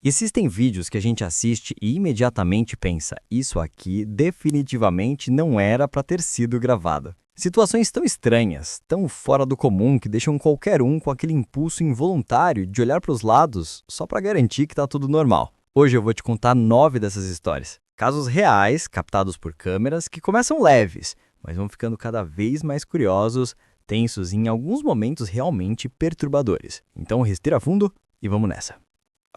Existem vídeos que a gente assiste e imediatamente pensa, isso aqui definitivamente não era para ter sido gravado. Situações tão estranhas, tão fora do comum que deixam qualquer um com aquele impulso involuntário de olhar para os lados só para garantir que está tudo normal. Hoje eu vou te contar 9 dessas histórias. Casos reais, captados por câmeras, que começam leves, mas vão ficando cada vez mais curiosos, tensos e em alguns momentos realmente perturbadores. Então respira fundo e vamos nessa.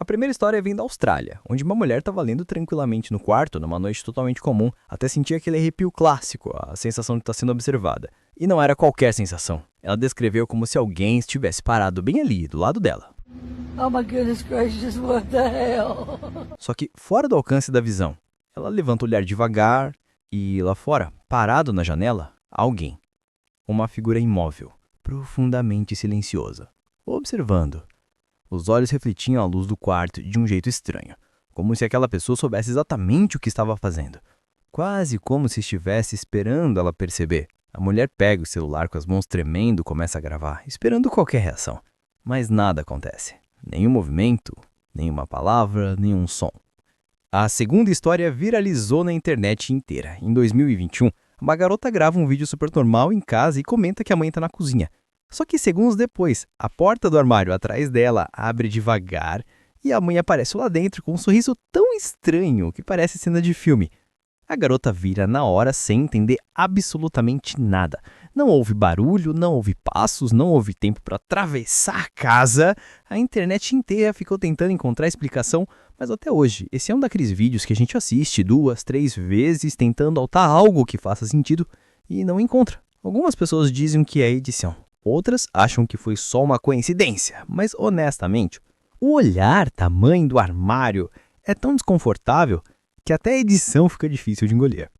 A primeira história vem da Austrália, onde uma mulher estava lendo tranquilamente no quarto, numa noite totalmente comum, até sentir aquele arrepio clássico, a sensação de estar sendo observada. E não era qualquer sensação. Ela descreveu como se alguém estivesse parado bem ali, do lado dela. Oh my goodness gracious, what the hell? Só que fora do alcance da visão. Ela levanta o olhar devagar e, lá fora, parado na janela, alguém. Uma figura imóvel, profundamente silenciosa, observando. Os olhos refletiam a luz do quarto de um jeito estranho, como se aquela pessoa soubesse exatamente o que estava fazendo. Quase como se estivesse esperando ela perceber. A mulher pega o celular com as mãos tremendo e começa a gravar, esperando qualquer reação. Mas nada acontece. Nenhum movimento, nenhuma palavra, nenhum som. A segunda história viralizou na internet inteira. Em 2021, uma garota grava um vídeo super normal em casa e comenta que a mãe está na cozinha. Só que segundos depois, a porta do armário atrás dela abre devagar e a mãe aparece lá dentro com um sorriso tão estranho que parece cena de filme. A garota vira na hora sem entender absolutamente nada. Não houve barulho, não houve passos, não houve tempo para atravessar a casa. A internet inteira ficou tentando encontrar explicação, mas até hoje, esse é um daqueles vídeos que a gente assiste 2, 3 vezes tentando altar algo que faça sentido e não encontra. Algumas pessoas dizem que é edição. Outras acham que foi só uma coincidência, mas honestamente, o olhar tamanho do armário é tão desconfortável que até a edição fica difícil de engolir.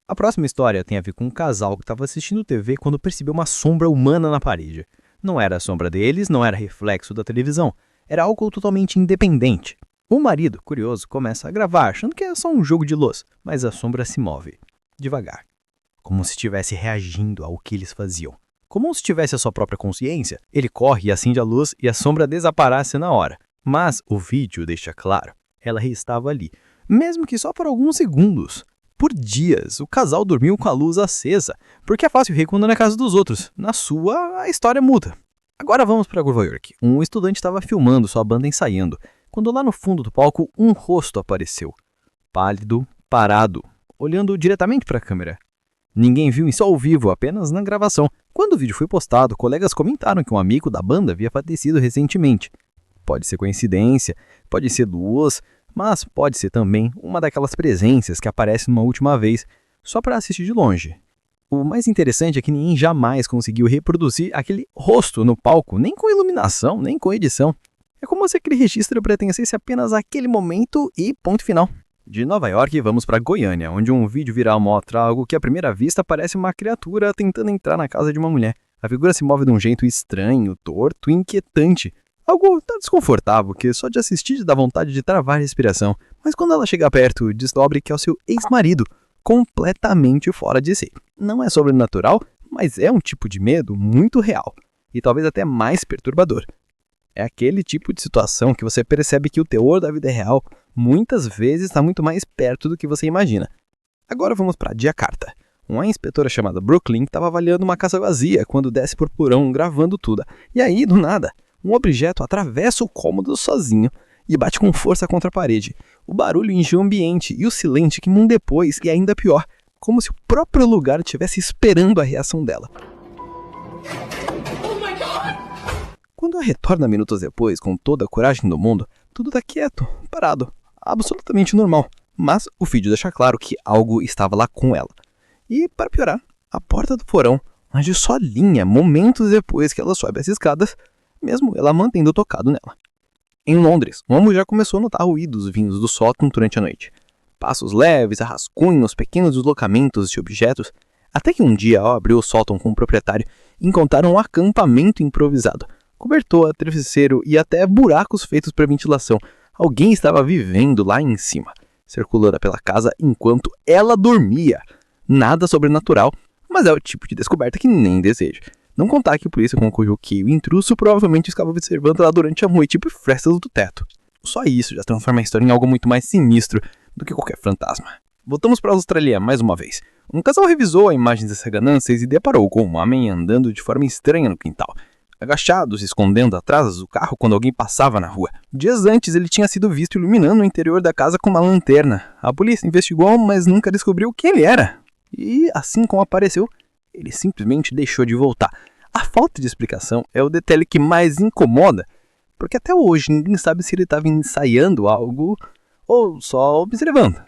A próxima história tem a ver com um casal que estava assistindo TV quando percebeu uma sombra humana na parede. Não era a sombra deles, não era reflexo da televisão, era algo totalmente independente. O marido, curioso, começa a gravar, achando que é só um jogo de luz, mas a sombra se move, devagar, como se estivesse reagindo ao que eles faziam. Como se tivesse a sua própria consciência, ele corre e acende a luz e a sombra desaparece na hora. Mas o vídeo deixa claro, ela estava ali, mesmo que só por alguns segundos. Por dias, o casal dormiu com a luz acesa, porque é fácil rir quando é na casa dos outros. Na sua, a história muda. Agora vamos para Nova York. Um estudante estava filmando sua banda ensaiando, quando lá no fundo do palco um rosto apareceu. Pálido, parado, olhando diretamente para a câmera. Ninguém viu isso ao vivo, apenas na gravação. Quando o vídeo foi postado, colegas comentaram que um amigo da banda havia falecido recentemente. Pode ser coincidência, pode ser luz, mas pode ser também uma daquelas presenças que aparece uma última vez, só para assistir de longe. O mais interessante é que ninguém jamais conseguiu reproduzir aquele rosto no palco, nem com iluminação, nem com edição. É como se aquele registro pertencesse apenas àquele momento e ponto final. De Nova York, vamos para Goiânia, onde um vídeo viral mostra algo que à primeira vista parece uma criatura tentando entrar na casa de uma mulher. A figura se move de um jeito estranho, torto e inquietante. Algo tão desconfortável que só de assistir dá vontade de travar a respiração. Mas quando ela chega perto, descobre que é o seu ex-marido, completamente fora de si. Não é sobrenatural, mas é um tipo de medo muito real. E talvez até mais perturbador. É aquele tipo de situação que você percebe que o teor da vida real muitas vezes está muito mais perto do que você imagina. Agora vamos para Jakarta. Uma inspetora chamada Brooklyn estava avaliando uma casa vazia quando desce por porão gravando tudo. E aí, do nada, um objeto atravessa o cômodo sozinho e bate com força contra a parede. O barulho encheu o ambiente e o silêncio que um depois e ainda pior, como se o próprio lugar estivesse esperando a reação dela. Quando ela retorna minutos depois, com toda a coragem do mundo, tudo está quieto, parado, absolutamente normal. Mas o vídeo deixa claro que algo estava lá com ela. E, para piorar, a porta do porão age sozinha momentos depois que ela sobe as escadas, mesmo ela mantendo tocado nela. Em Londres, uma mulher começou a notar ruídos vindos do sótão durante a noite. Passos leves, rascunhos, pequenos deslocamentos de objetos, até que um dia, ao abrir o sótão com o proprietário, encontraram um acampamento improvisado. Cobertor, travesseiro e até buracos feitos para ventilação. Alguém estava vivendo lá em cima, circulando pela casa enquanto ela dormia. Nada sobrenatural, mas é o tipo de descoberta que nem deseja. Não contar que a polícia concluiu que o intruso provavelmente estava observando ela durante a noite por frestas do teto. Só isso já transforma a história em algo muito mais sinistro do que qualquer fantasma. Voltamos para a Austrália mais uma vez. Um casal revisou a imagem dessas ganâncias e deparou com um homem andando de forma estranha no quintal, agachado, se escondendo atrás do carro quando alguém passava na rua. Dias antes, ele tinha sido visto iluminando o interior da casa com uma lanterna. A polícia investigou, mas nunca descobriu quem ele era. E, assim como apareceu, ele simplesmente deixou de voltar. A falta de explicação é o detalhe que mais incomoda, porque até hoje ninguém sabe se ele estava ensaiando algo ou só observando.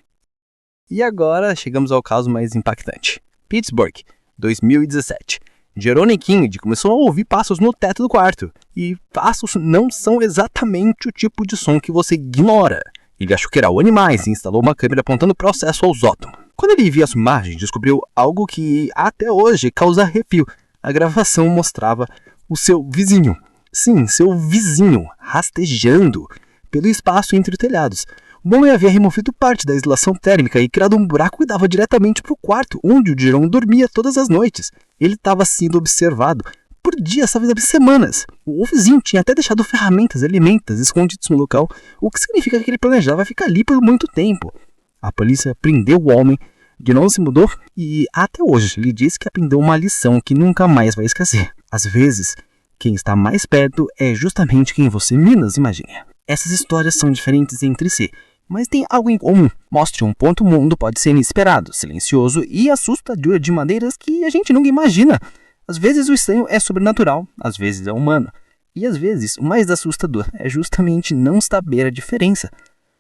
E agora chegamos ao caso mais impactante. Pittsburgh, 2017. Jerome King começou a ouvir passos no teto do quarto. E passos não são exatamente o tipo de som que você ignora. Ele achou que eram animais e instalou uma câmera apontando para o acesso ao sótão. Quando ele viu as imagens, descobriu algo que até hoje causa arrepio. A gravação mostrava o seu vizinho. Sim, seu vizinho, rastejando pelo espaço entre os telhados. O homem havia removido parte da isolação térmica e criado um buraco que dava diretamente para o quarto, onde o Jerome dormia todas as noites. Ele estava sendo observado por dias, talvez semanas. O vizinho tinha até deixado ferramentas e alimentos escondidos no local, o que significa que ele planejava ficar ali por muito tempo. A polícia prendeu o homem, Jerome se mudou e até hoje lhe diz que aprendeu uma lição que nunca mais vai esquecer. Às vezes, quem está mais perto é justamente quem você menos imagina. Essas histórias são diferentes entre si, mas tem algo em comum. Mostre um ponto o mundo pode ser inesperado, silencioso e assustador de maneiras que a gente nunca imagina. Às vezes o estranho é sobrenatural, às vezes é humano. E às vezes o mais assustador é justamente não saber a diferença.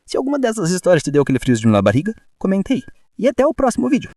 Se alguma dessas histórias te deu aquele friozinho na barriga, comente aí. E até o próximo vídeo.